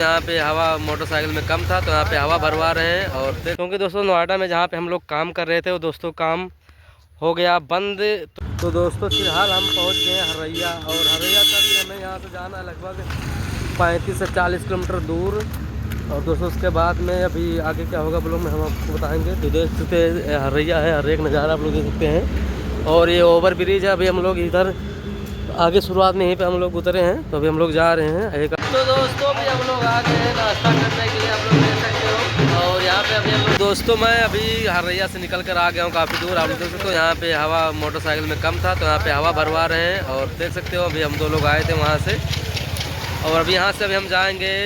यहाँ पे हवा मोटरसाइकिल में कम था तो यहाँ पे हवा भरवा रहे हैं। और क्योंकि दोस्तों नोएडा में जहाँ पे हम लोग काम कर रहे थे वो दोस्तों काम हो गया बंद। तो दोस्तों फिलहाल हम पहुँच गए हैं हरैया। और हरैया का भी हमें यहाँ से जाना है लगभग 35 से 40 किलोमीटर दूर। और दोस्तों उसके बाद में अभी आगे क्या होगा ब्लॉग में हम आपको बताएंगे। तो देख सकते हैं हरैया है, हर एक नज़ारा आप लोग देख सकते हैं। और ये ओवर ब्रिज है। अभी हम लोग इधर आगे शुरुआत में यहीं पे हम लोग उतरे हैं तो अभी हम लोग जा रहे हैं एक। तो दोस्तों भी हम लोग आ गए हैं नाश्ता करने के लिए, आप लोग देख सकते हो। और यहाँ पे अभी हम लोग दोस्तों मैं अभी हरैया से निकल कर आ गया हूँ काफ़ी दूर। आप लोग देख सकते हो यहाँ पे हवा मोटरसाइकिल में कम था तो यहाँ पे हवा भरवा रहे हैं। और देख सकते हो अभी हम 2 लोग आए थे वहाँ से। और अभी यहाँ से अभी हम जाएँगे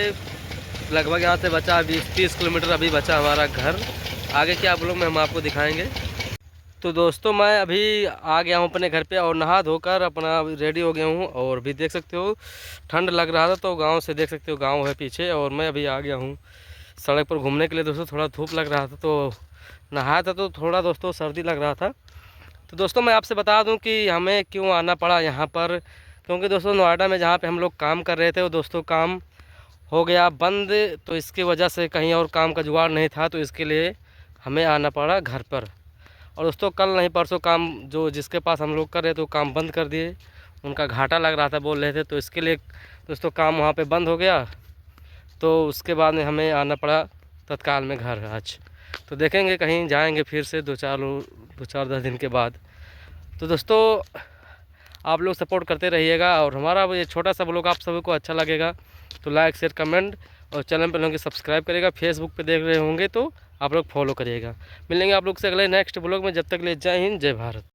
लगभग यहाँ से बचा 20-30 किलोमीटर अभी बचा हमारा घर। आगे क्या ब्लॉग में हम आपको दिखाएँगे। तो दोस्तों मैं अभी आ गया हूँ अपने घर पे और नहा धोकर अपना रेडी हो गया हूँ। और भी देख सकते हो ठंड लग रहा था तो गांव से देख सकते हो गांव है पीछे। और मैं अभी आ गया हूँ सड़क पर घूमने के लिए। दोस्तों थोड़ा धूप लग रहा था तो नहाया था तो थोड़ा दोस्तों सर्दी लग रहा था। तो दोस्तों मैं आपसे बता दूँ कि हमें क्यों आना पड़ा यहाँ पर। क्योंकि दोस्तों नोएडा में जहाँ पर हम लोग काम कर रहे थे वो दोस्तों काम हो गया बंद। तो इसकी वजह से कहीं और काम का जुगाड़ नहीं था तो इसके लिए हमें आना पड़ा घर पर। और दोस्तों कल नहीं परसों काम जो जिसके पास हम लोग कर रहे थे वो काम बंद कर दिए। उनका घाटा लग रहा था बोल रहे थे तो इसके लिए दोस्तों काम वहाँ पे बंद हो गया। तो उसके बाद में हमें आना पड़ा तत्काल में घर आज। तो देखेंगे कहीं जाएंगे फिर से 2-4 दिन के बाद। तो दोस्तों आप लोग सपोर्ट करते रहिएगा। और हमारा ये छोटा सा ब्लॉग आप सभी को अच्छा लगेगा तो लाइक शेयर कमेंट और चैनल पर लोग सब्सक्राइब करेगा। फेसबुक पे देख रहे होंगे तो आप लोग फॉलो करिएगा। मिलेंगे आप लोग से अगले नेक्स्ट ब्लॉग में। जब तक ले जय हिंद जय भारत।